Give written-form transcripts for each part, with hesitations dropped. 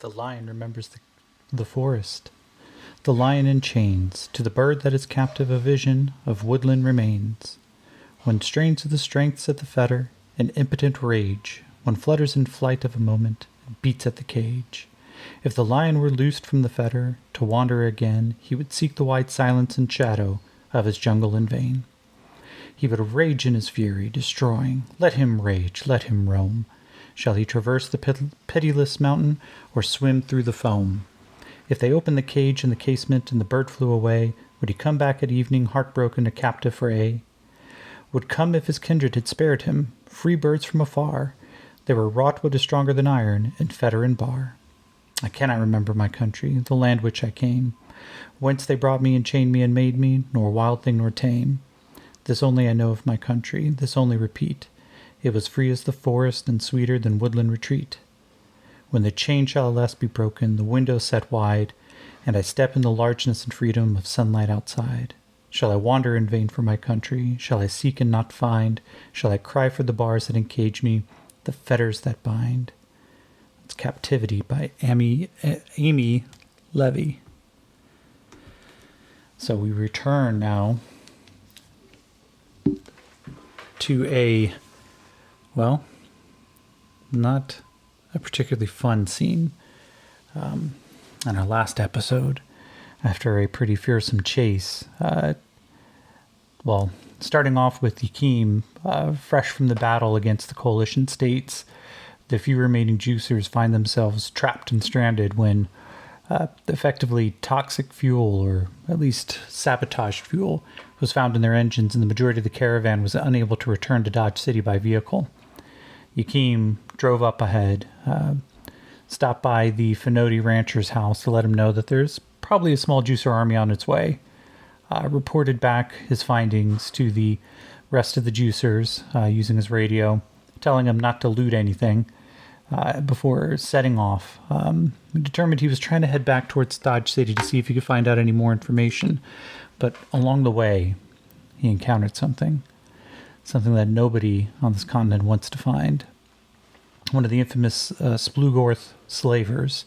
The lion remembers the forest. The lion in chains, to the bird that is captive a vision of woodland remains. One strains to the strengths at the fetter, in impotent rage, one flutters in flight of a moment, and beats at the cage. If the lion were loosed from the fetter, to wander again, he would seek the wide silence and shadow of his jungle in vain. He would rage in his fury, destroying. Let him rage, let him roam. Shall he traverse the pitiless mountain, or swim through the foam? If they opened the cage and the casement and the bird flew away, would he come back at evening, heartbroken, a captive for aye? Would come if his kindred had spared him, free birds from afar. They were wrought what is stronger than iron, in fetter and bar. I cannot remember my country, the land which I came, whence they brought me and chained me and made me, nor wild thing nor tame. This only I know of my country, this only repeat. It was free as the forest and sweeter than woodland retreat. When the chain shall at last be broken, the window set wide, and I step in the largeness and freedom of sunlight outside. Shall I wander in vain for my country? Shall I seek and not find? Shall I cry for the bars that encage me, the fetters that bind? It's Captivity by Amy Levy. So we return now to not a particularly fun scene in our last episode. After a pretty fearsome chase, starting off with Yakim, fresh from the battle against the coalition states, the few remaining juicers find themselves trapped and stranded when effectively toxic fuel, or at least sabotage fuel, was found in their engines, and the majority of the caravan was unable to return to Dodge City by vehicle. Yakim drove up ahead, stopped by the Finoti rancher's house to let him know that there's probably a small juicer army on its way. Reported back his findings to the rest of the juicers using his radio, telling him not to loot anything before setting off. He determined he was trying to head back towards Dodge City to see if he could find out any more information. But along the way, he encountered something that nobody on this continent wants to find. One of the infamous Splugorth slavers,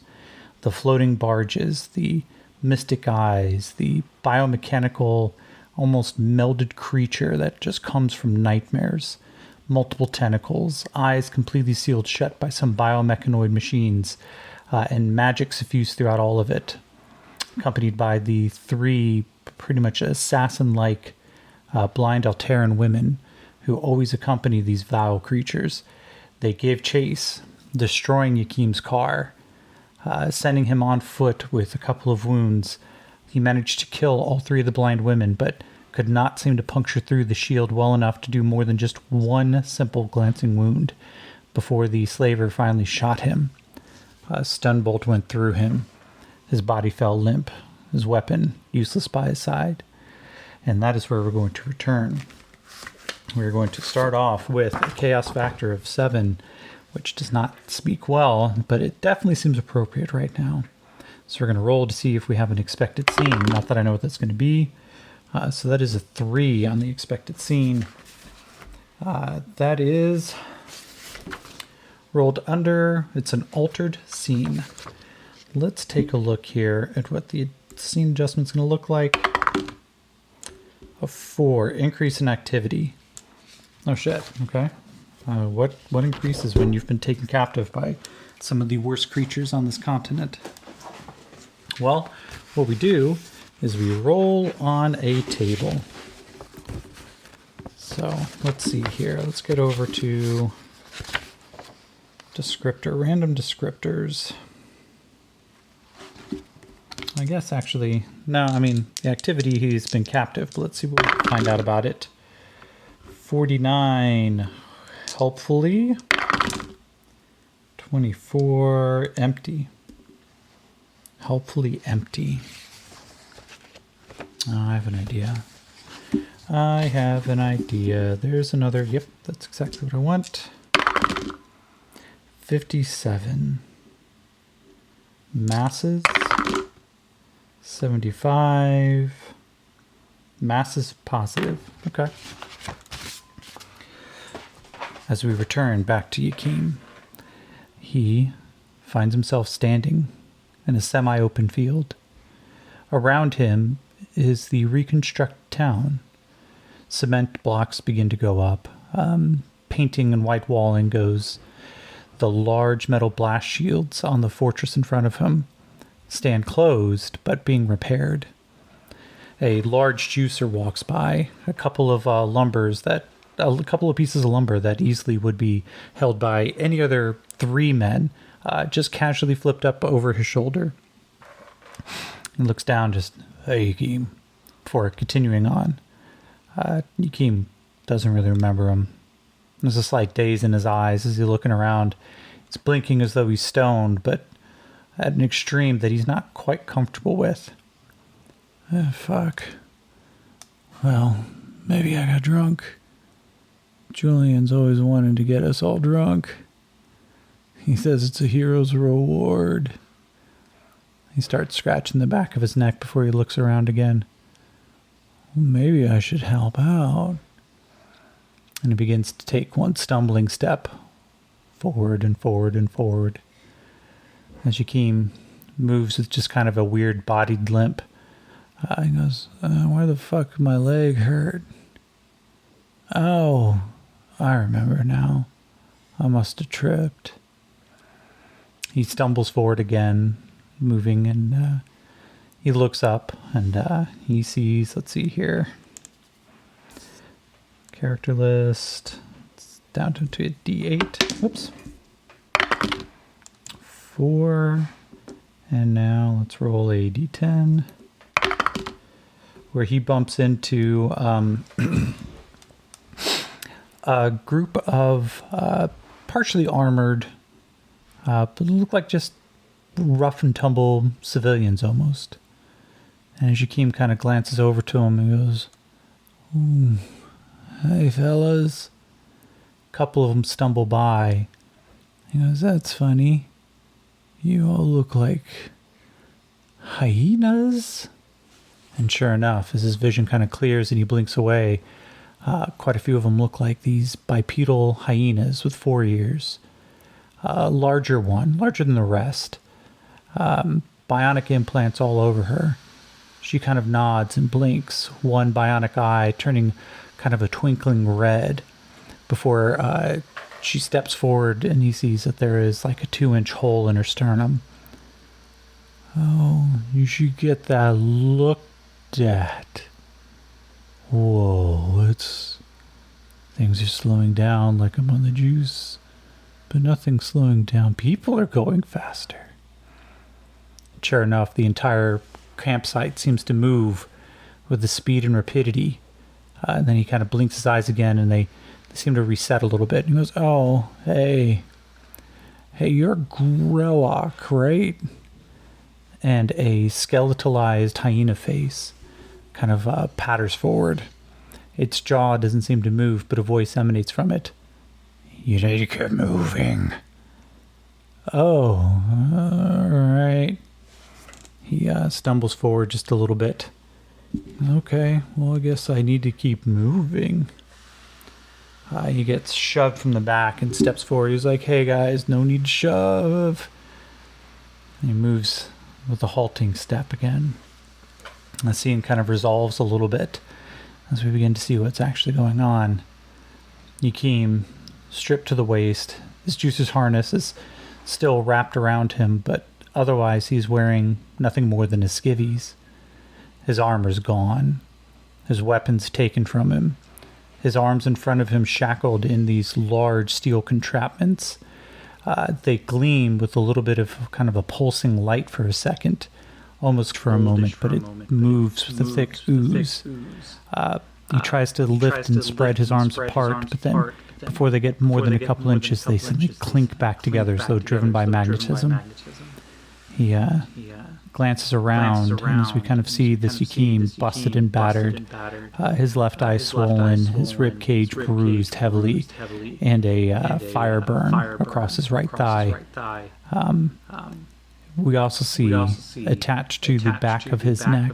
the floating barges, the mystic eyes, the biomechanical, almost melded creature that just comes from nightmares. Multiple tentacles, eyes completely sealed shut by some biomechanoid machines, and magic suffused throughout all of it, accompanied by the three pretty much assassin-like blind Alteran women who always accompany these vile creatures. They gave chase, destroying Yakim's car, sending him on foot with a couple of wounds. He managed to kill all three of the blind women, but could not seem to puncture through the shield well enough to do more than just one simple glancing wound before the slaver finally shot him. A stun bolt went through him. His body fell limp, his weapon useless by his side. And that is where we're going to return. We're going to start off with a chaos factor of 7, which does not speak well, but it definitely seems appropriate right now. So we're going to roll to see if we have an expected scene. Not that I know what that's going to be. So that is a 3 on the expected scene. That is rolled under. It's an altered scene. Let's take a look here at what the scene adjustment's going to look like. A 4, increase in activity. Oh shit, okay. What increases when you've been taken captive by some of the worst creatures on this continent? Well, what we do is we roll on a table. So let's see here. Let's get over to random descriptors. I guess actually, no, I mean, the activity, he's been captive, but let's see what we can find out about it. 49, helpfully. 24, empty. Helpfully empty. Oh, I have an idea. There's another. Yep, that's exactly what I want. 57. Masses. 75. Masses positive. Okay. As we return back to Yakim, he finds himself standing in a semi-open field. Around him is the reconstructed town. Cement blocks begin to go up. Painting and white walling goes. The large metal blast shields on the fortress in front of him stand closed, but being repaired. A large juicer walks by. A couple of pieces of lumber that easily would be held by any other 3 men, just casually flipped up over his shoulder. He looks down, just, "Hey, Yakim," before continuing on. Yakim doesn't really remember him. There's a slight daze in his eyes as he's looking around. He's blinking as though he's stoned, but at an extreme that he's not quite comfortable with. Fuck. Well, maybe I got drunk. Julian's always wanted to get us all drunk. He says it's a hero's reward. He starts scratching the back of his neck before he looks around again. Maybe I should help out. And he begins to take one stumbling step forward and forward and forward. As Yakim moves with just kind of a weird bodied limp, he goes, "Why the fuck did my leg hurt? Oh, I remember now. I must have tripped." He stumbles forward again, moving, and he looks up and he sees, let's see here, character list, it's down to a D8, whoops, 4, and now let's roll a D10, where he bumps into a group of partially armored, but look like just rough and tumble civilians almost. And as Yakim kind of glances over to him and goes, "Hey fellas." A couple of them stumble by. He goes, "That's funny. You all look like hyenas." And sure enough, as his vision kind of clears and he blinks away, quite a few of them look like these bipedal hyenas with 4 ears. A larger one, larger than the rest. Bionic implants all over her. She kind of nods and blinks, one bionic eye turning kind of a twinkling red before she steps forward and he sees that there is like a 2-inch hole in her sternum. "Oh, you should get that looked at. Whoa, things are slowing down like I'm on the juice, but nothing's slowing down. People are going faster." Sure enough, the entire campsite seems to move with the speed and rapidity. And then he kind of blinks his eyes again, and they seem to reset a little bit. And he goes, "Oh, hey, you're Grellock, right?" And a skeletalized hyena face kind of patters forward. Its jaw doesn't seem to move, but a voice emanates from it. "You need to keep moving." "Oh, all right." He stumbles forward just a little bit. "Okay, well, I guess I need to keep moving." He gets shoved from the back and steps forward. He's like, "Hey guys, no need to shove." And he moves with a halting step again. The scene kind of resolves a little bit as we begin to see what's actually going on. Yakim, stripped to the waist, his juicer's harness is still wrapped around him, but otherwise he's wearing nothing more than his skivvies. His armor's gone. His weapons taken from him. His arms in front of him shackled in these large steel contraptions. They gleam with a little bit of kind of a pulsing light for a second, almost for a moment, but it moves with a thick ooze. He tries to lift and spread his arms apart, but then before they get more than a couple inches, they suddenly clink back together as though driven by magnetism. He glances around, and as we kind of see this Yakim busted and battered, his left eye swollen, his rib cage bruised heavily, and a fire burn across his right thigh. We also see attached to the back of his neck,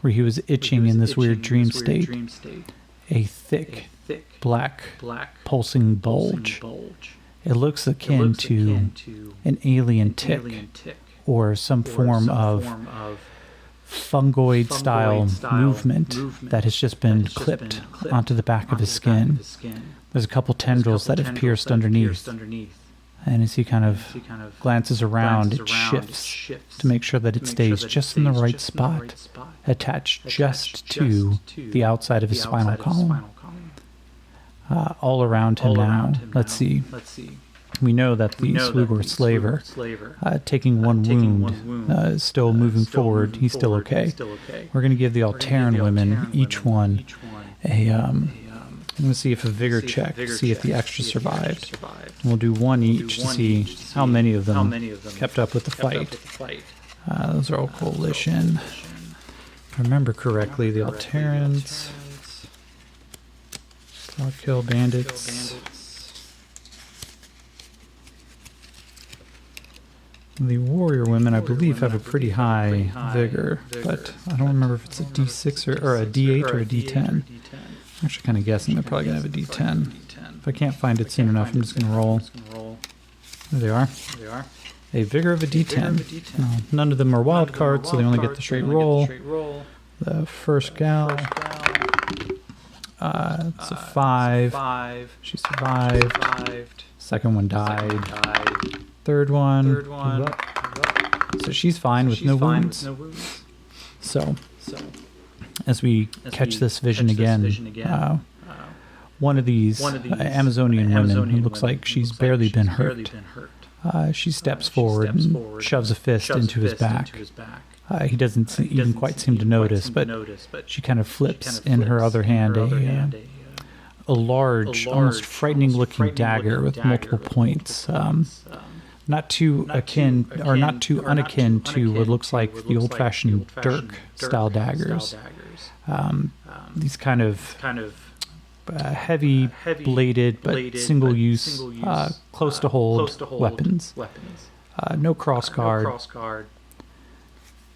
where he was itching in this weird dream state, a thick, black, pulsing bulge. It looks akin to an alien tick or some form of fungoid-style movement that has just been clipped onto the back of his skin. There's a couple tendrils that have pierced underneath. And as he kind of glances around, it shifts to make sure that it stays just in the right spot, attached just to the outside of his spinal column. All around him now, let's see. We know that the Slugor slaver, taking one wound, is still moving forward. He's still okay. We're going to give the Alteran women, each one, I'm going to see if a vigor check, see if the extra survived. We'll do one each to see how many of them kept up with the fight. Those are all coalition. If I remember correctly, the Alterans, kill bandits. The warrior women, I believe, have a pretty high vigor, but I don't remember if it's a D6 or a D8 or a D10. I'm actually kind of guessing they're probably going to have a D10. If I can't find it soon enough, I'm just going to roll. There they are. A vigor of a D10. No, none of them are wild cards, so they only get the straight roll. The first gal, it's a 5. She survived. Second one died. Third one. So she's fine with no wounds. So, as we catch this vision again, one of these Amazonian women who looks like she's barely been hurt, she steps forward and shoves a fist into his back. He doesn't even quite seem to notice, but she kind of flips in her other hand a large, almost frightening-looking dagger with multiple points. Not too akin, or not too unakin to what looks like the old-fashioned dirk-style daggers. These kind of heavy-bladed but single-use, close-to-hold weapons. No cross-guard,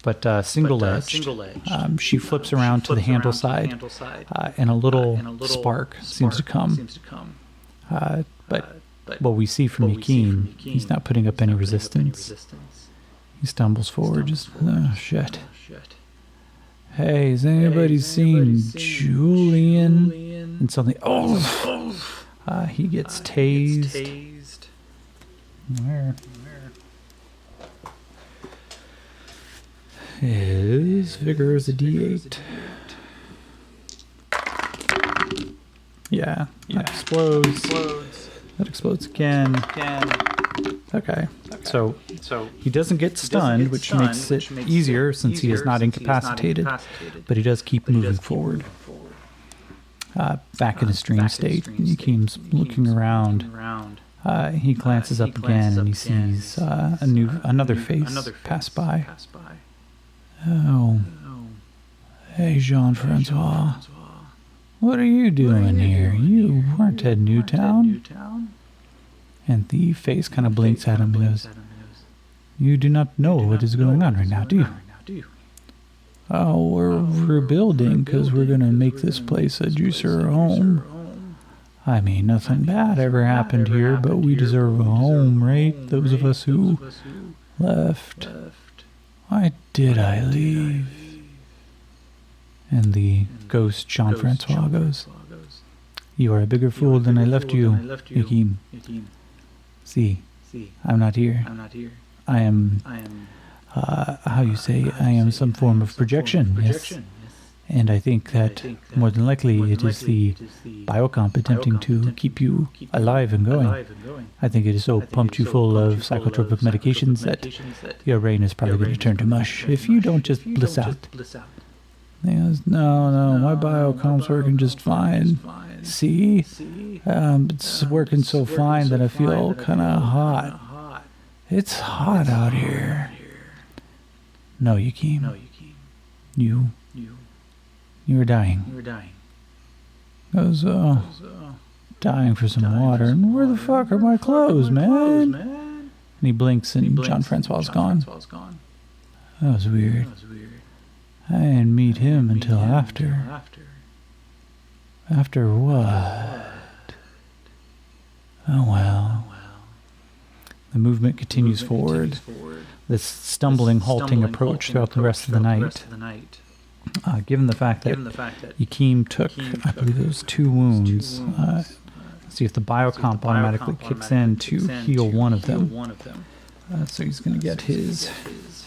but single-edged. She flips around to the handle side, and a little spark seems to come. But what we see from Yakim, he's not putting up any resistance. He stumbles forward, just, oh, shit. Hey, has anybody seen Julian? And suddenly, he gets tased. Where? His vigor is a D8. Yeah, that explodes. That explodes again. Okay, so he doesn't get stunned, which makes it easier since he is not incapacitated, but he does keep moving forward. Back in his dream state, Yakim's looking around. He glances up again and he sees another face pass by. Oh, hey, Jean-Francois. What are you doing here? You weren't at Newtown? And the face kind of blinks at him and goes, you do not know what is going on right now, do you? Oh, we're rebuilding because we're going to make this place a juicer home. I mean, nothing bad ever happened here, but we deserve a home, right? Those of us who left. Why did I leave? And the ghost Jean-Francois goes, you are a bigger fool than I left you, Yakim. See, I'm not here. I am, how you say, I am some form of projection, yes. And I think that more than likely it is the biocomp attempting to keep you alive and going. I think it is so pumped you full of psychotropic medications that your brain is probably going to turn to mush if you don't just bliss out. He goes, no, my biocomp's working just fine. See? It's working so fine that I feel kind of hot. It's hot out here. No, Yakim. You were dying. Goes, dying for some water. And where the fuck are my clothes, man? And he blinks and Jean-Francois is gone. That was weird. I didn't meet him until after. After what? Oh well. The movement continues forward. This stumbling, halting approach throughout the rest of the night. Given the fact that Yakim took, I believe it was 2 wounds, see if the biocomp automatically kicks in to heal one of them. So he's going to get his...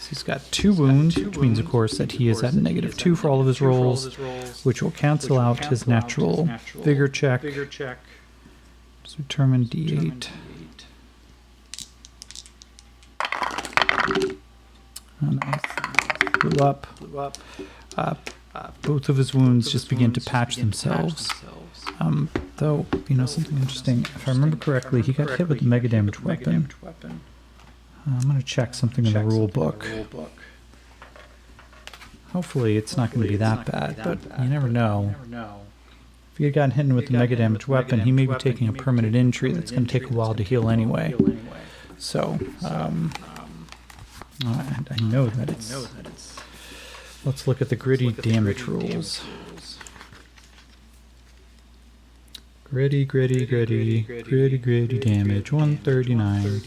He's got 2 wounds, which means, of course, that he is at -2 for all of his rolls, which will cancel out his natural vigor check. So determine D8. Oh, nice. Blew up. Both of his wounds just begin to patch themselves. Though, something interesting. If I remember correctly, he got hit with the mega damage weapon. I'm going to check something in the rule book. Hopefully it's not going to be that bad, but you never know. If he had gotten hit with the mega damage weapon, he may be taking a permanent injury that's going to take a while to heal anyway. So, I know that it's... Let's look at the gritty damage rules. Gritty damage, 139.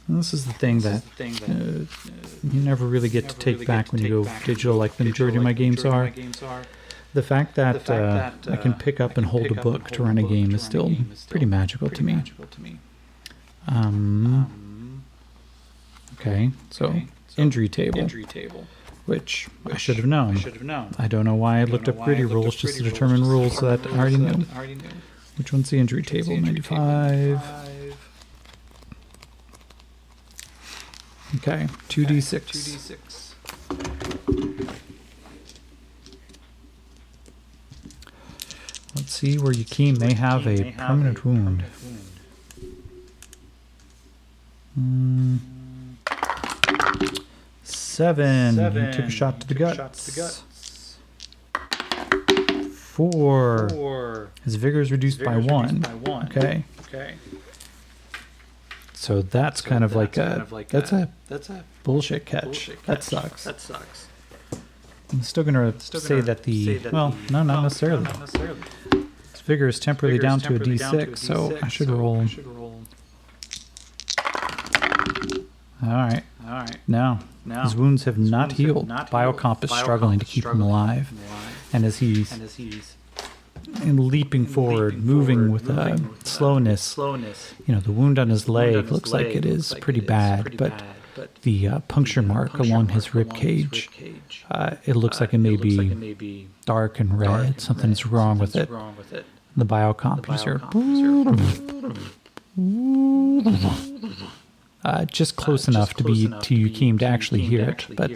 And this is the thing that you never really get to take back when you go digital, like the majority of my games are. The fact that I can pick up and hold a book to run a game is still pretty magical to me. Okay, so injury table, which I should have known. I don't know why I looked up gritty rules just to determine rules that I already knew. Which one's the injury table? 95. Okay, 2d6. Let's see where Yakim may have a permanent wound. 7. He took a shot to the guts. 4. His vigor is reduced by 1. Okay. So that's kind of like a bullshit catch. That sucks. I'm still gonna say that well, no, not necessarily. His vigor is temporarily down to a D6, so I should roll. All right. Now his wounds have not healed. Biocomp is struggling to keep him alive, and as he's leaping forward, moving with slowness. The wound on his leg looks like it is pretty bad, but the puncture mark along his rib cage, it looks like it may be dark and red. Something's wrong with it. The biocomp user, just close enough to Yakim to actually hear it, but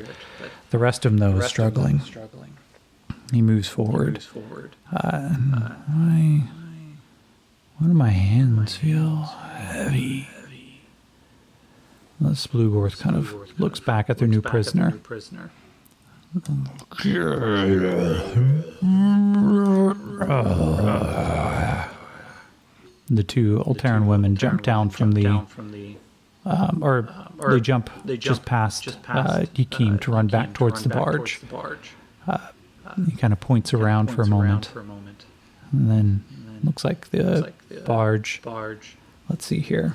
the rest of him though is struggling. He moves forward. One of my hands feel heavy. The Splugorth kind of looks back at their new prisoner. The 2 Alteran women jump down from the... they jump just past Yakim to run back towards the barge. He kind of points around for a moment. And then looks like the barge. Let's see here.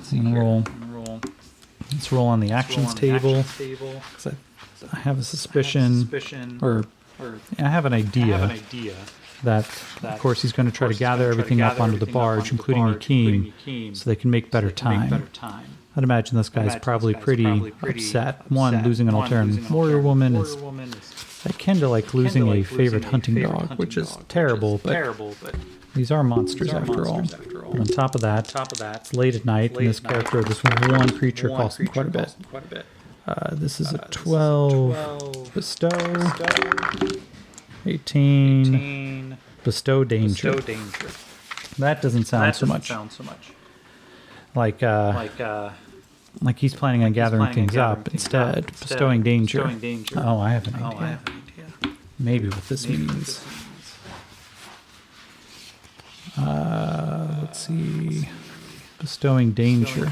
Let's roll on the actions table. Because I have a suspicion, or I have an idea that, of course, he's going to try to gather everything up onto the barge, including Yakim, so they can make better time. I'd imagine this guy's probably pretty upset. One, losing an Alteran warrior woman is akin to like losing a favorite hunting dog, which is terrible, but these are monsters after all. But on top of that, it's late at night, and this one creature costs him quite a bit. This is a 12 bestow, 18 bestow danger. That doesn't sound so much like he's planning on gathering things up. Instead, bestowing danger. Oh, I have an idea. Maybe what this means. Let's see. Bestowing danger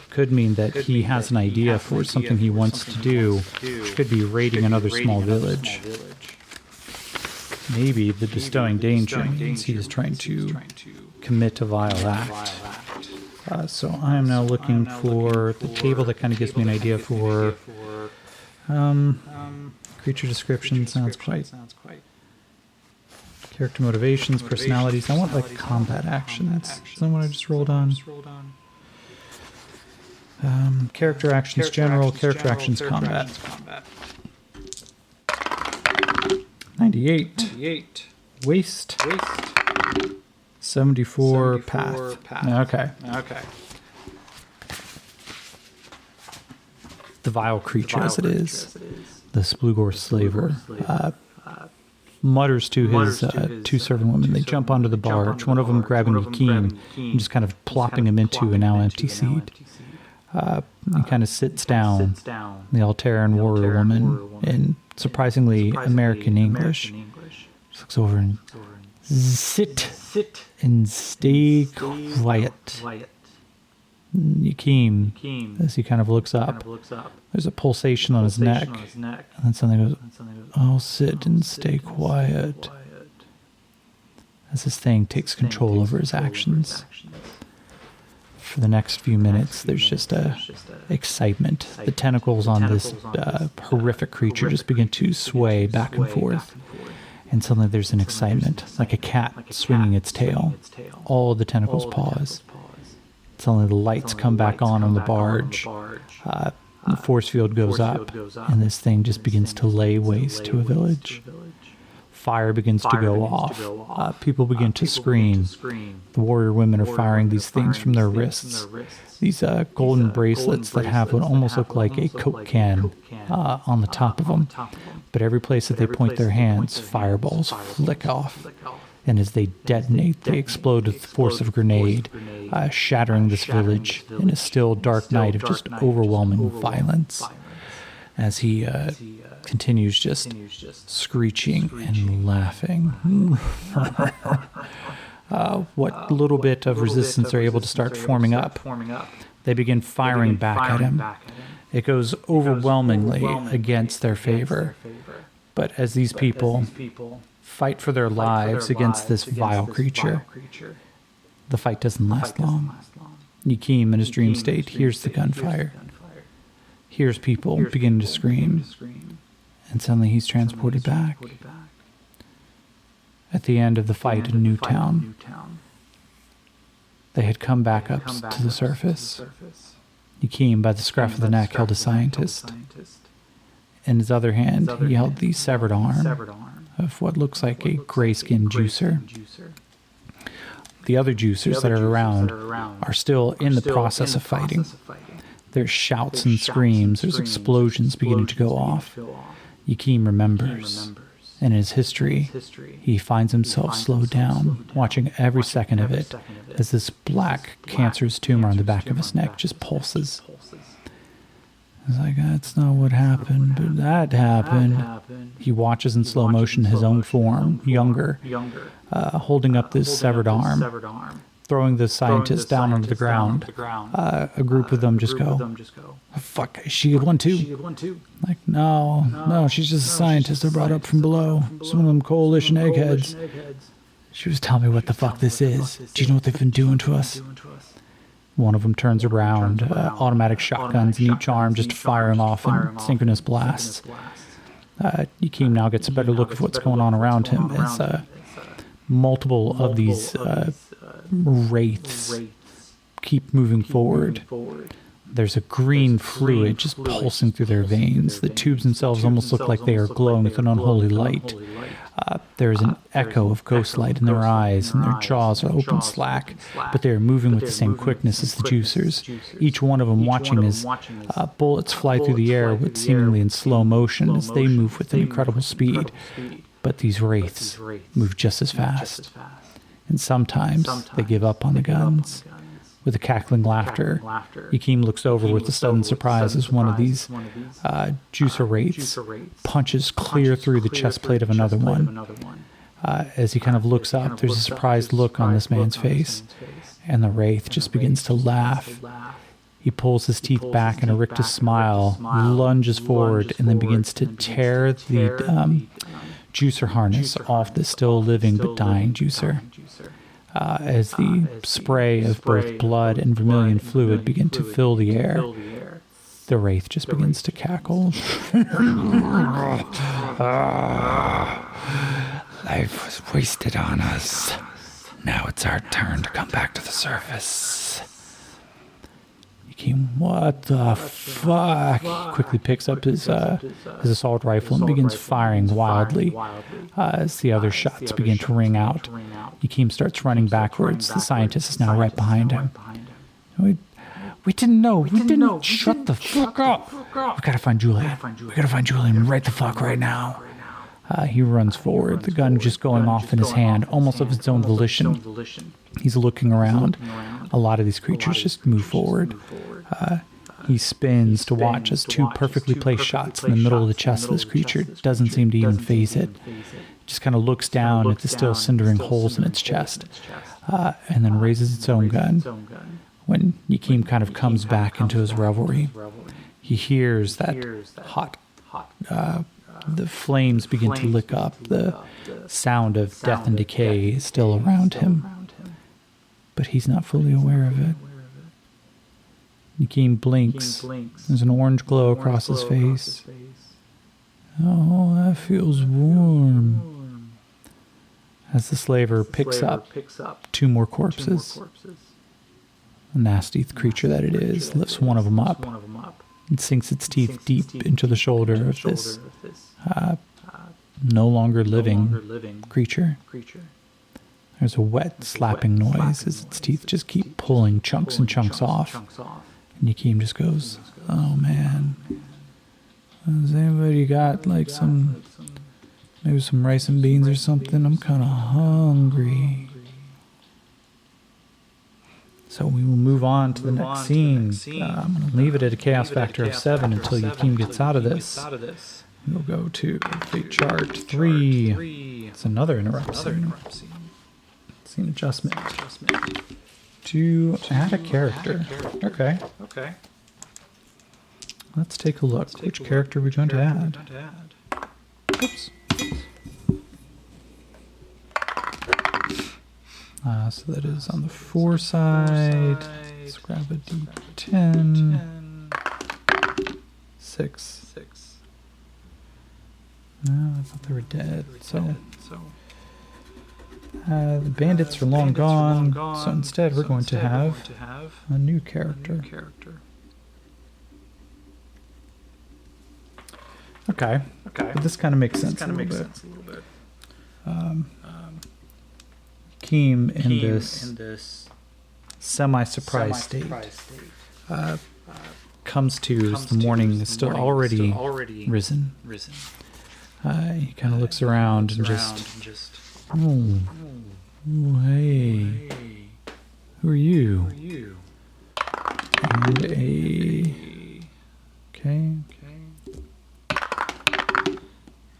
could mean that he has an idea for something he wants to do, which could be raiding another small village. Maybe the bestowing danger means he is trying to commit a vile act. So I am now looking for the table that kind of gives me an idea for creature description. Sounds quite. Character motivations, personalities. I want like combat actions. Is that what I just rolled on? Character actions general, character actions combat. 98. Waste. 74 path. Okay. The vile creature as it is. The Splugor slaver. Mutters to his two servant women. They jump onto the barge, one of them grabbing Yakim and just kind of plopping him into a now empty seat. He kind of sits down, the Altaran warrior woman, in surprisingly American English. Just looks over and sit and stay quiet. Yakim, as he kind of looks up, there's a pulsation on his neck, and then something goes, "I'll sit and stay quiet," as this thing takes control over his actions. For the next few minutes, there's just excitement. The tentacles on this horrific creature just begin to sway back and forth. And suddenly there's an excitement, like a cat swinging its tail. All the tentacles pause. Suddenly the lights come back on the barge. The force field goes up, and this thing just begins to lay waste to a village. Fire begins to go off. People begin to scream. The warrior women are firing these things from their wrists. These golden bracelets that have what almost look like a Coke can on the top of them. But every place that they point their hands, fireballs flick off. And as they detonate, they explode with the force of a grenade, shattering this village in a still dark night of just overwhelming violence. As he continues just screeching and laughing. What little bit of resistance are able to start forming up, they begin firing back at him. It goes overwhelmingly against their favor. But as these people fight for their lives against this vile creature, the fight doesn't last long. Yakim, in his dream state, hears the gunfire, hears people begin to scream, and suddenly he's transported back. At the end of the fight in Newtown, they had come back up to the surface. Yakim, by the scruff of the neck, held a scientist. In his other hand, he held the severed arm of what looks like a gray-skinned juicer. The other juicers that are around are still in the process of fighting. There's shouts and screams. There's explosions beginning to go off. Yakim remembers. In his history, he finds himself slowed down, watching every second of it as this black, cancerous tumor on the back of his neck just pulses. He's like, that's not what happened, but that happened. He watches in slow motion his own form, younger, holding up this severed arm, throwing the scientist down onto the ground. A group of them just go, oh, fuck, is she one too? Like, no, she's just a scientist I brought up from below. Some of them coalition eggheads. She was telling me what the fuck this is. Do you know what they've been doing to us? One of them turns around, automatic shotguns in each arm, just firing off in synchronous blasts. Yakim now gets a better look of what's going on around him as multiple of these wraiths keep moving forward. There's a green fluid just pulsing through their veins. The tubes themselves almost look like they are glowing with an unholy light. There is an echo of ghost light in their eyes, and their jaws are open slack, but they are moving with the same quickness as the juicers, each one of them watching as bullets fly through the air with seemingly in slow motion as they move with an incredible speed. But these wraiths move just as fast. And sometimes they give up on the guns. With a cackling laughter, Yakim looks over with a sudden surprise as one of these juicer wraiths punches clear through the chest plate of another one. As he kind of looks up, there's a surprised look on this man's face, and the wraith just begins to laugh. He pulls his teeth back in a rictus smile, lunges forward, and then begins to tear the juicer harness off the still living but dying juicer. as the spray of both blood and vermilion fluid begin to fill the air. The wraith just begins to cackle. Life was wasted on us. Now it's our turn to come back to the surface. What the fuck? He quickly picks up his assault rifle and begins firing wildly as the other shots begin to ring out. Yakim starts running backwards. The scientist is now right behind him. We didn't know. We didn't. Shut the fuck up. We gotta find Julian. We gotta find Julian right the fuck right now. He runs forward, the gun just going off in his hand, almost of its own volition. He's looking around. A lot of these creatures just move forward. He spins to watch as two perfectly placed shots in the middle of the chest of this creature doesn't seem to even faze it. Just kind of looks down at the still cindering holes in its chest, and then raises its own gun. When Yakim kind of comes back into his revelry, he hears that hot, the flames begin to lick up. The sound of death and decay is still around him, but he's not fully aware of it. Yakim blinks. There's an orange glow across his face. Oh, that feels warm. As the slaver picks up two more corpses. The nasty creature that it is lifts one of them up and sinks its teeth deep into the shoulder of this no longer living creature. There's a wet slapping noise as its teeth just keep pulling chunks and chunks off. And Yakim just goes, oh man. Has anybody got like maybe some rice and beans or something? I'm kind of hungry. So we will move on to the next scene. I'm going to leave it at a chaos factor of 7 until Yakim gets out of this. We'll go to Fate Chart 3. It's another interrupt scene. Scene adjustment. To add a character. Okay. Let's take a look. Which character are we going to add? Oops. So that is on the 4 side. Let's grab a D10. 6. No, I thought they were dead. So the bandits are long gone. So instead, we're going to have a new character. Okay. But this kind of makes sense a little bit. Keem in this semi-surprise state comes to as the morning is still already risen. He kind of looks around and just oh, hey, who are you? And okay.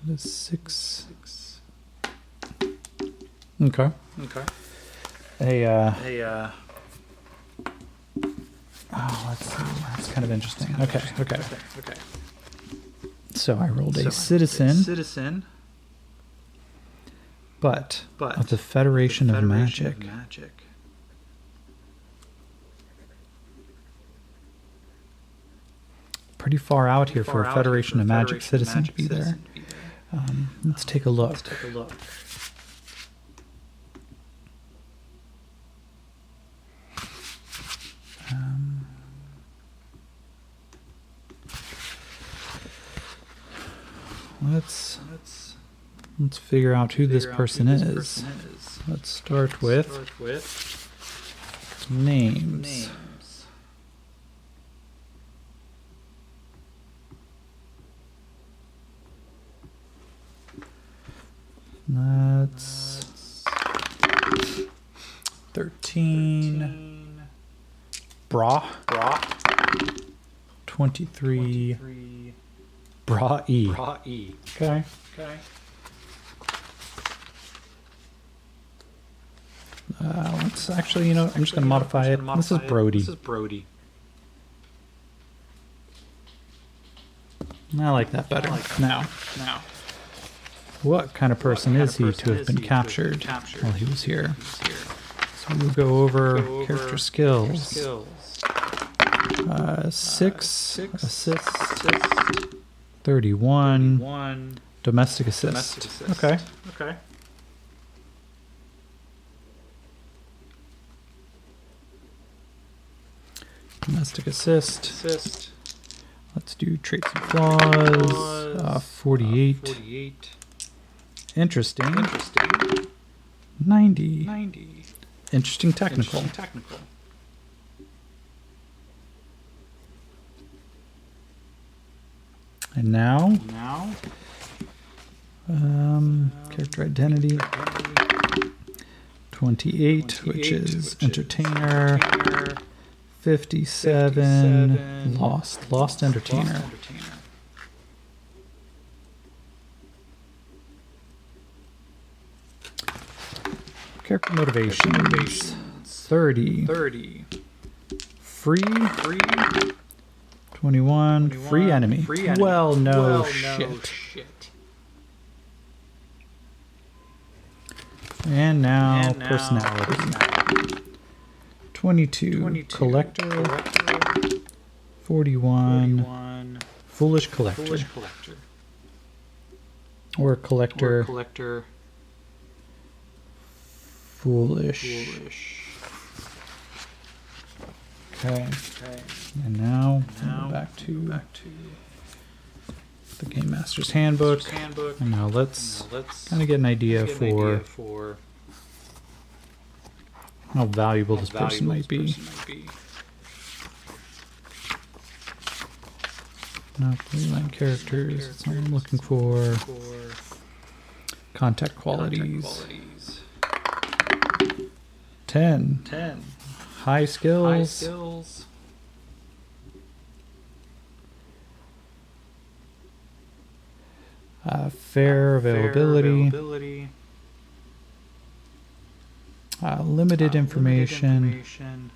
The 6. Okay. Let's see. That's kind of interesting. Okay. So I rolled a citizen, but of the Federation of Magic. Pretty far out here for a Federation of Magic citizen to be there. Let's take a look. Let's figure out who this person is. Let's start with names. That's 13. Bra. 23. Bra E. Okay. Let's actually, I'm just going to modify it. This is Brody. I like that better. Now, what kind of person is he to have been captured while he was here? So we'll go over character skills. 6 assist, 31 domestic assist. Okay. Domestic assist. Let's do traits and flaws. 48. Interesting. 90. Interesting technical. And now, character identity. 28, which is entertainer. 57, lost entertainer. Character motivations. 30. Free. 21. Free enemy. Well, no shit. And now personality. 22. Collector. 41. Foolish collector. Or collector. Foolish. Okay. And now back to the Game Master's Handbook. And now let's kind of get an idea for how valuable this person might be. Not line characters. That's not what I'm looking for. Contact qualities. 10. High skills. Fair availability. Limited information.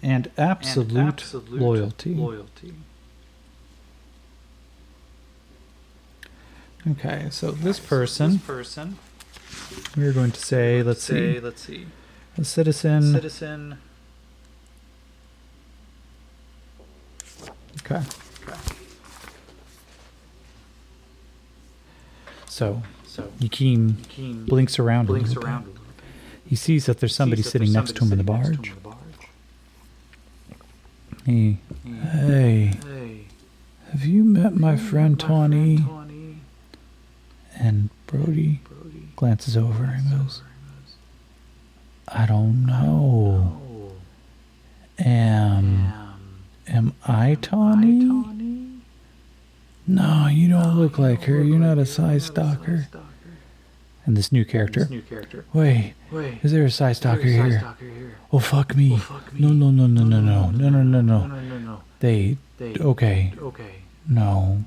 And absolute loyalty. Okay, so this person, we're going to say, let's see, a citizen. Okay. So Yakeem blinks around a little bit. He sees that there's somebody sitting next to him in the barge. Hey, have you met my friend Tawny? And Brody glances over and goes, I don't know. Am I Tawny? No, you don't look like her. You're not a side stalker. And this new character. Wait, is there a side stalker here? Oh, fuck me. No. Okay. No.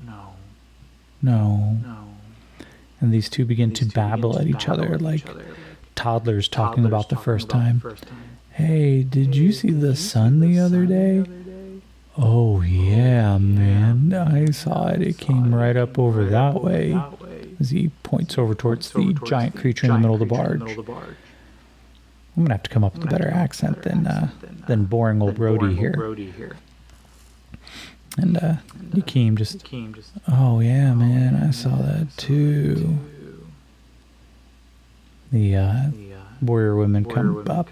And these two begin to babble at each other like toddlers talking about the first time. Hey, did you see the sun the other day? Oh, yeah, man. I saw it. It came right up over that way. As he points over towards the giant creature in the middle of the barge. I'm going to have to come up with a better accent than boring old Brody here. And Yakeem just, oh yeah, man, I saw that too. The warrior women come up.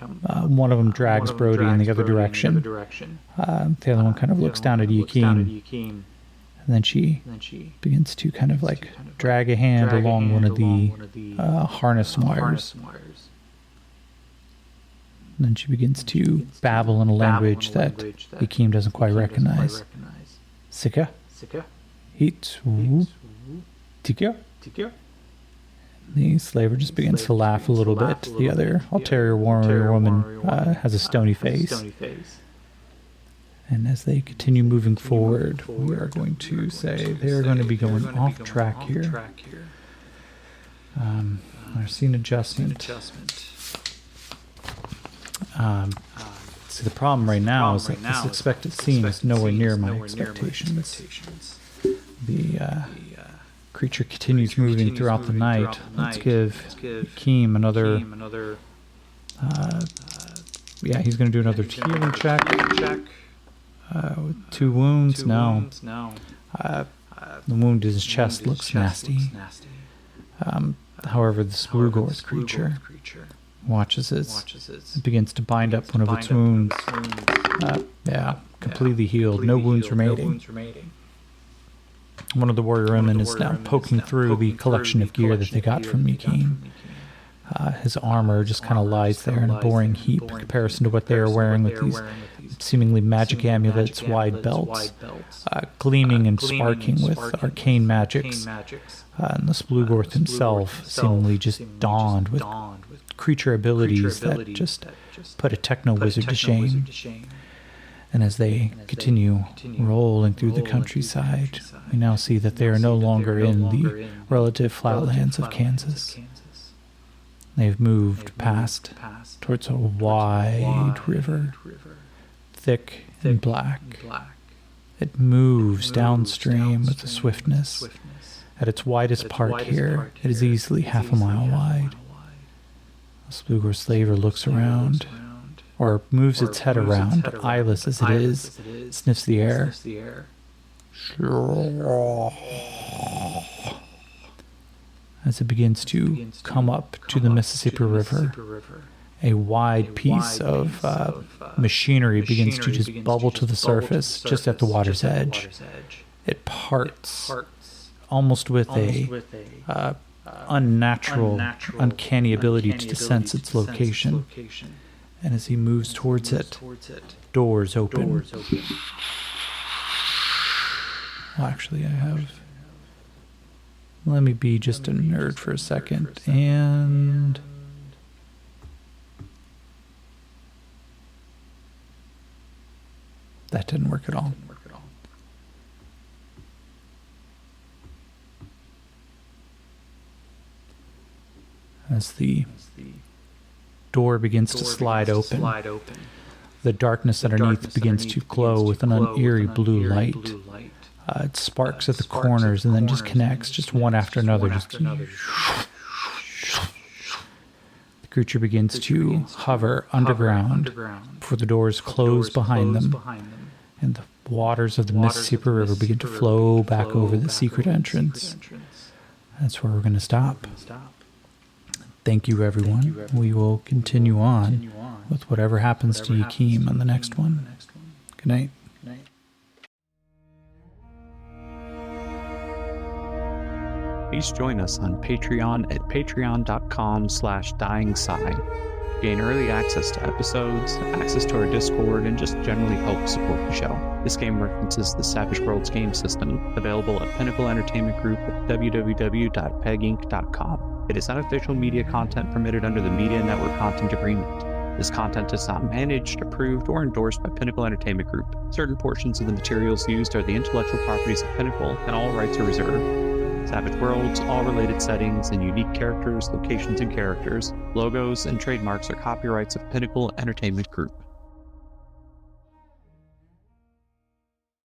One of them drags Brody in the other direction. The other one kind of looks down at Yakeem. And then she begins to kind of like drag a hand along one of the harness wires. And then she begins to babble in a language that Yakeem doesn't quite recognize. Sika? Hitsu? Tikya? The slaver just begins to laugh a little bit. The other ulterior warrior woman has a stony face. And as they continue moving forward, we are going to say they are going to be going off track here. Our scene adjustment. See, the problem right now is that this expected scene is nowhere near my expectations. The Creature continues moving throughout the night. Let's give Keem another... yeah, he's going to do another healing check. With 2 wounds. No. The wound in his chest looks nasty. However, the Splugorth creature watches it begins to bind up one of its wounds. Yeah, completely healed. No wounds remaining. One of the warrior women is now poking through the collection of gear that they got from Yakim. His armor just kind of lies there in a boring heap in comparison to what they are wearing with these seemingly magic amulets, wide belts, gleaming and sparking with arcane magics. And the Splugorth himself seemingly just donned with creature abilities that just put a techno-wizard to shame. And as they continue rolling through the countryside, we now see that they are no longer in the relative flatlands of Kansas. They've moved past towards a wide river, thick and black. It moves downstream with a swiftness. At its widest part here, it is easily half a mile wide. The Splugorth slaver looks around, or moves its head around, eyeless as it is, sniffs the air. As it begins to come up to the Mississippi River, a wide piece of machinery begins to just bubble to the surface just at the water's edge. It parts almost with a unnatural, uncanny ability to sense its location. And as he moves towards it, doors open. Well, actually, I have... Let me be just a nerd for a second, and... That didn't work at all. As the door begins to slide open, the darkness underneath begins to glow with an eerie blue light. It sparks at the corners and then just connects, just one after another. The creature begins to hover underground before the doors close behind them, and the waters of the Mississippi River begin to flow back over the secret entrance. That's where we're going to stop. Thank you, everyone. We will continue on with whatever happens to Yakim on the next one. Good night. Please join us on Patreon at patreon.com/dyingsci. Gain early access to episodes, access to our Discord, and just generally help support the show. This game references the Savage Worlds game system, available at Pinnacle Entertainment Group at www.peginc.com. It is unofficial media content permitted under the Media Network Content Agreement. This content is not managed, approved, or endorsed by Pinnacle Entertainment Group. Certain portions of the materials used are the intellectual properties of Pinnacle, and all rights are reserved. Savage Worlds, all related settings, and unique characters, locations, and characters, logos, and trademarks are copyrights of Pinnacle Entertainment Group.